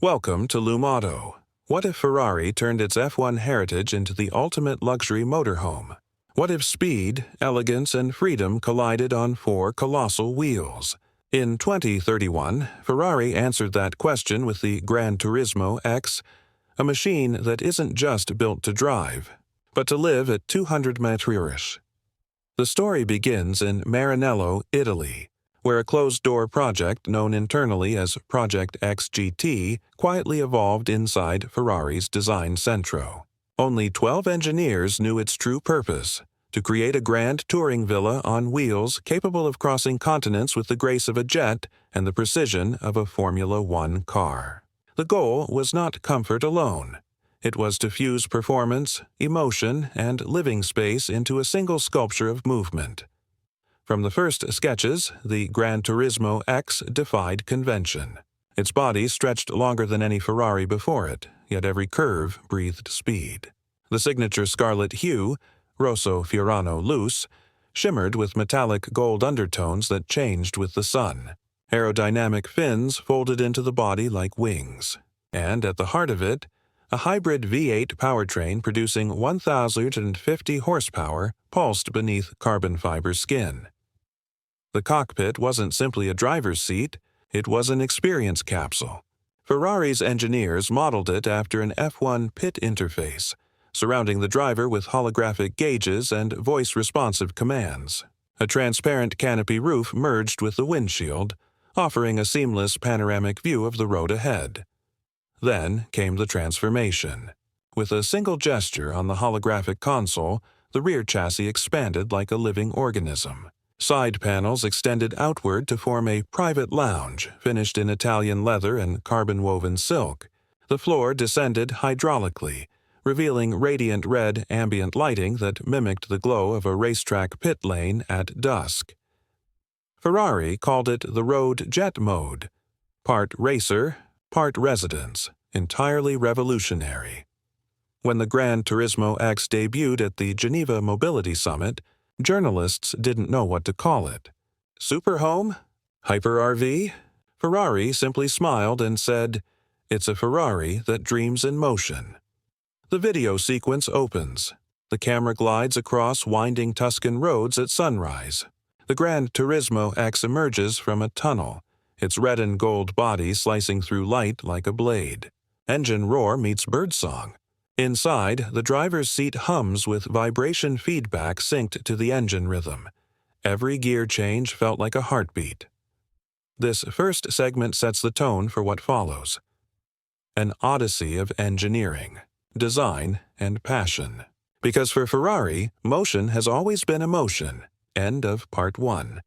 Welcome to LUME Auto. What if Ferrari turned its F1 heritage into the ultimate luxury motorhome? What if speed, elegance, and freedom collided on four colossal wheels? In 2031, Ferrari answered that question with the Gran Turismo-X, a machine that isn't just built to drive, but to live at 200 mph. The story begins in Maranello, Italy, where a closed-door project known internally as Project XGT quietly evolved inside Ferrari's design centro. Only 12 engineers knew its true purpose: to create a grand touring villa on wheels capable of crossing continents with the grace of a jet and the precision of a Formula One car. The goal was not comfort alone. It was to fuse performance, emotion, and living space into a single sculpture of movement. From the first sketches, the Gran Turismo-X defied convention. Its body stretched longer than any Ferrari before it, yet every curve breathed speed. The signature scarlet hue, Rosso Fiorano Luce, shimmered with metallic gold undertones that changed with the sun. Aerodynamic fins folded into the body like wings. And at the heart of it, a hybrid V8 powertrain producing 1,050 horsepower pulsed beneath carbon fiber skin. The cockpit wasn't simply a driver's seat, it was an experience capsule. Ferrari's engineers modeled it after an F1 pit interface, surrounding the driver with holographic gauges and voice-responsive commands. A transparent canopy roof merged with the windshield, offering a seamless panoramic view of the road ahead. Then came the transformation. With a single gesture on the holographic console, the rear chassis expanded like a living organism. Side panels extended outward to form a private lounge finished in Italian leather and carbon-woven silk. The floor descended hydraulically, revealing radiant red ambient lighting that mimicked the glow of a racetrack pit lane at dusk. Ferrari called it the Road Jet Mode, part racer, part residence, entirely revolutionary. When the Gran Turismo-X debuted at the Geneva Mobility Summit, journalists didn't know what to call it. Superhome? Hyper-RV? Ferrari simply smiled and said, "It's a Ferrari that dreams in motion." The video sequence opens. The camera glides across winding Tuscan roads at sunrise. The Gran Turismo-X emerges from a tunnel, its red and gold body slicing through light like a blade. Engine roar meets birdsong. Inside, the driver's seat hums with vibration feedback synced to the engine rhythm. Every gear change felt like a heartbeat. This first segment sets the tone for what follows. An odyssey of engineering, design, and passion. Because for Ferrari, motion has always been emotion. End of Part 1.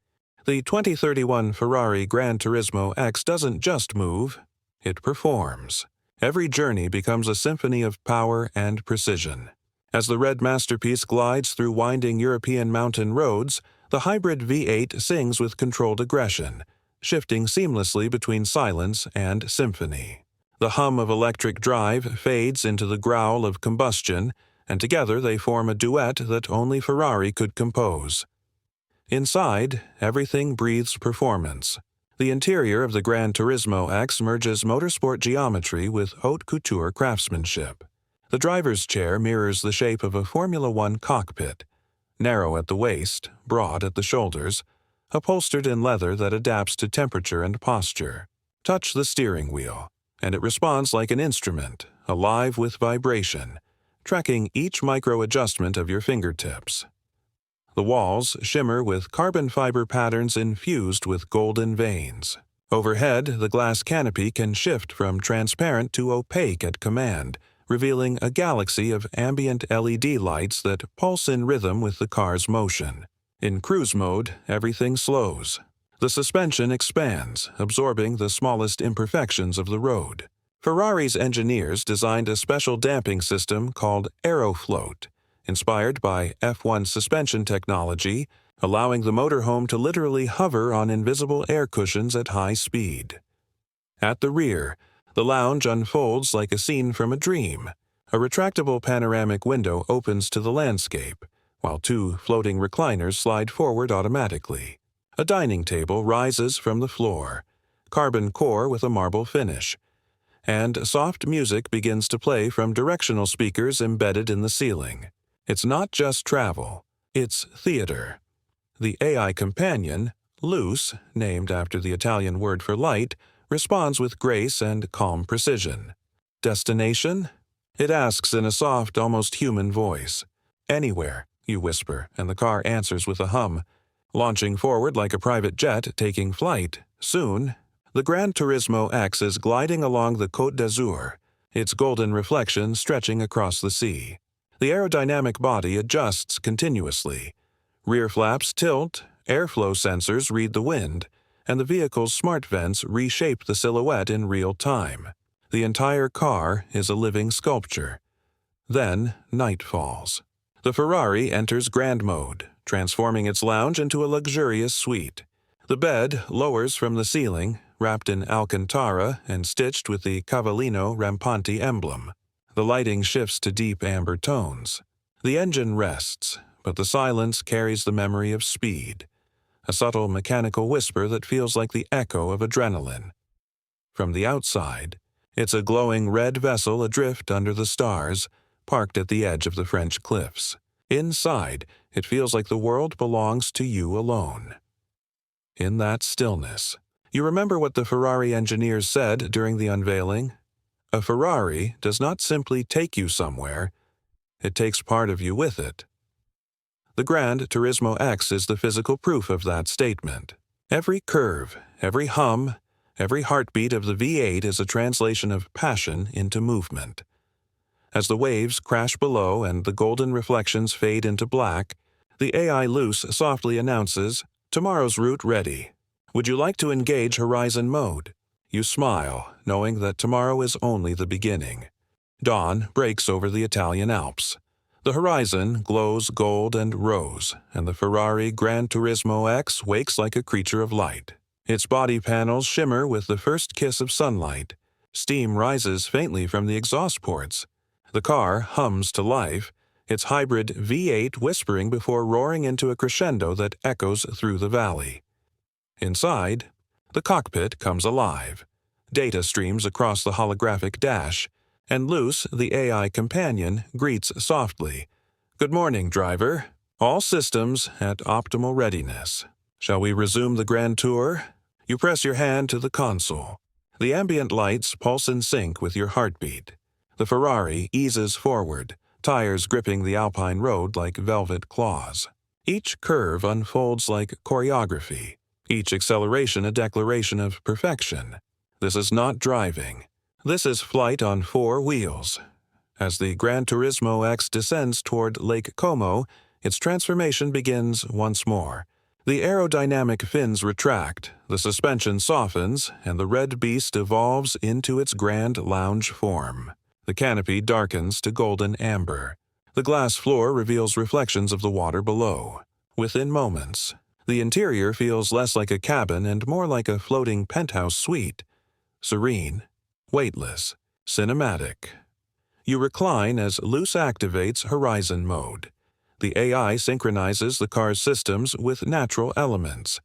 The 2031 Ferrari Grand Turismo-X doesn't just move, it performs. Every journey becomes a symphony of power and precision. As the red masterpiece glides through winding European mountain roads, the hybrid V8 sings with controlled aggression, shifting seamlessly between silence and symphony. The hum of electric drive fades into the growl of combustion, and together they form a duet that only Ferrari could compose. Inside, everything breathes performance. The interior of the Gran Turismo-X merges motorsport geometry with haute couture craftsmanship. The driver's chair mirrors the shape of a Formula One cockpit, narrow at the waist, broad at the shoulders, upholstered in leather that adapts to temperature and posture. Touch the steering wheel, and it responds like an instrument, alive with vibration, tracking each micro-adjustment of your fingertips. The walls shimmer with carbon fiber patterns infused with golden veins. Overhead, the glass canopy can shift from transparent to opaque at command, revealing a galaxy of ambient LED lights that pulse in rhythm with the car's motion. In cruise mode, everything slows. The suspension expands, absorbing the smallest imperfections of the road. Ferrari's engineers designed a special damping system called AeroFloat, inspired by F1 suspension technology, allowing the motorhome to literally hover on invisible air cushions at high speed. At the rear, the lounge unfolds like a scene from a dream. A retractable panoramic window opens to the landscape, while two floating recliners slide forward automatically. A dining table rises from the floor, carbon core with a marble finish, and soft music begins to play from directional speakers embedded in the ceiling. It's not just travel, it's theater. The AI companion, Luce, named after the Italian word for light, responds with grace and calm precision. Destination? It asks in a soft, almost human voice. Anywhere, you whisper, and the car answers with a hum. Launching forward like a private jet taking flight, soon, the Grand Tourismo-X is gliding along the Côte d'Azur, its golden reflection stretching across the sea. The aerodynamic body adjusts continuously. Rear flaps tilt, airflow sensors read the wind, and the vehicle's smart vents reshape the silhouette in real time. The entire car is a living sculpture. Then, night falls. The Ferrari enters Grand Mode, transforming its lounge into a luxurious suite. The bed lowers from the ceiling, wrapped in Alcantara and stitched with the Cavallino Rampante emblem. The lighting shifts to deep amber tones. The engine rests, but the silence carries the memory of speed, a subtle mechanical whisper that feels like the echo of adrenaline. From the outside, it's a glowing red vessel adrift under the stars, parked at the edge of the French cliffs. Inside, it feels like the world belongs to you alone. In that stillness, you remember what the Ferrari engineers said during the unveiling? A Ferrari does not simply take you somewhere, it takes part of you with it. The Grand Tourismo-X is the physical proof of that statement. Every curve, every hum, every heartbeat of the V8 is a translation of passion into movement. As the waves crash below and the golden reflections fade into black, the AI Luce softly announces, "Tomorrow's route ready. Would you like to engage Horizon Mode?" You smile, knowing that tomorrow is only the beginning. Dawn breaks over the Italian Alps. The horizon glows gold and rose, and the Ferrari Grand Tourismo-X wakes like a creature of light. Its body panels shimmer with the first kiss of sunlight. Steam rises faintly from the exhaust ports. The car hums to life, its hybrid V8 whispering before roaring into a crescendo that echoes through the valley. Inside, the cockpit comes alive. Data streams across the holographic dash, and Luce, the AI companion, greets softly. "Good morning, driver. All systems at optimal readiness. Shall we resume the grand tour?" You press your hand to the console. The ambient lights pulse in sync with your heartbeat. The Ferrari eases forward, tires gripping the alpine road like velvet claws. Each curve unfolds like choreography, each acceleration a declaration of perfection. This is not driving. This is flight on four wheels. As the Gran Turismo-X descends toward Lake Como, its transformation begins once more. The aerodynamic fins retract, the suspension softens, and the red beast evolves into its grand lounge form. The canopy darkens to golden amber. The glass floor reveals reflections of the water below. Within moments, the interior feels less like a cabin and more like a floating penthouse suite. Serene, weightless, cinematic. You recline as Luce activates Horizon Mode. The AI synchronizes the car's systems with natural elements.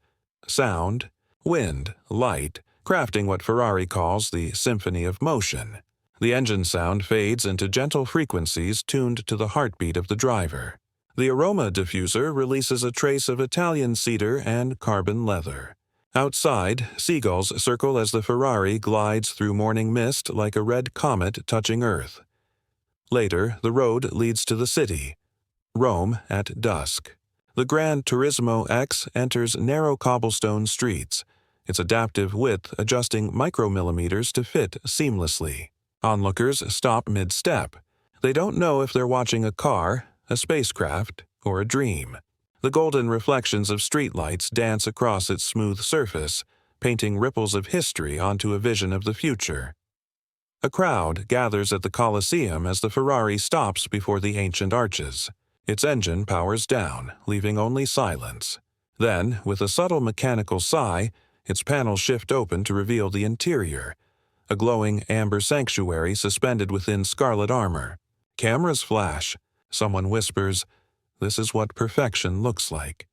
Sound, wind, light, crafting what Ferrari calls the symphony of motion. The engine sound fades into gentle frequencies tuned to the heartbeat of the driver. The aroma diffuser releases a trace of Italian cedar and carbon leather. Outside, seagulls circle as the Ferrari glides through morning mist like a red comet touching Earth. Later, the road leads to the city. Rome at dusk. The Grand Tourismo-X enters narrow cobblestone streets, its adaptive width adjusting micromillimeters to fit seamlessly. Onlookers stop mid-step. They don't know if they're watching a car, a spacecraft, or a dream. The golden reflections of streetlights dance across its smooth surface, painting ripples of history onto a vision of the future. A crowd gathers at the Colosseum as the Ferrari stops before the ancient arches. Its engine powers down, leaving only silence. Then, with a subtle mechanical sigh, its panels shift open to reveal the interior, a glowing amber sanctuary suspended within scarlet armor. Cameras flash. Someone whispers, "This is what perfection looks like."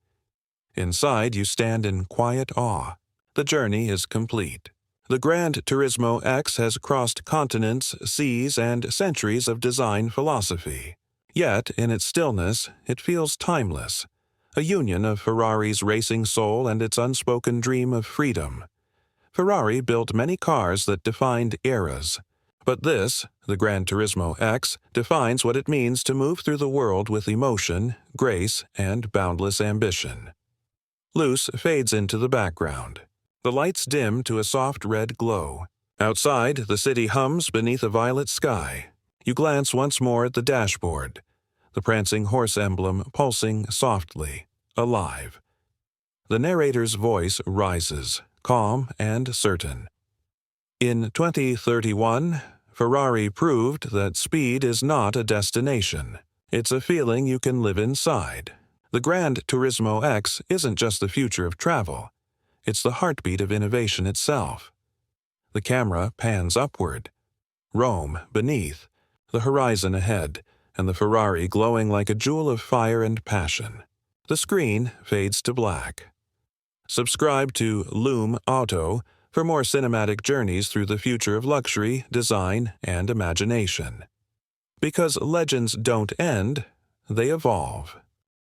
Inside, you stand in quiet awe. The journey is complete. The Grand Tourismo-X has crossed continents, seas, and centuries of design philosophy. Yet, in its stillness, it feels timeless, a union of Ferrari's racing soul and its unspoken dream of freedom. Ferrari built many cars that defined eras. But this, the Gran Turismo-X, defines what it means to move through the world with emotion, grace, and boundless ambition. Luce fades into the background. The lights dim to a soft red glow. Outside, the city hums beneath a violet sky. You glance once more at the dashboard, the prancing horse emblem pulsing softly, alive. The narrator's voice rises, calm and certain. In 2031, Ferrari proved that speed is not a destination. It's a feeling you can live inside. The Grand Turismo-X isn't just the future of travel. It's the heartbeat of innovation itself. The camera pans upward. Rome beneath, the horizon ahead, and the Ferrari glowing like a jewel of fire and passion. The screen fades to black. Subscribe to LUME Auto for more cinematic journeys through the future of luxury, design, and imagination. Because legends don't end, they evolve.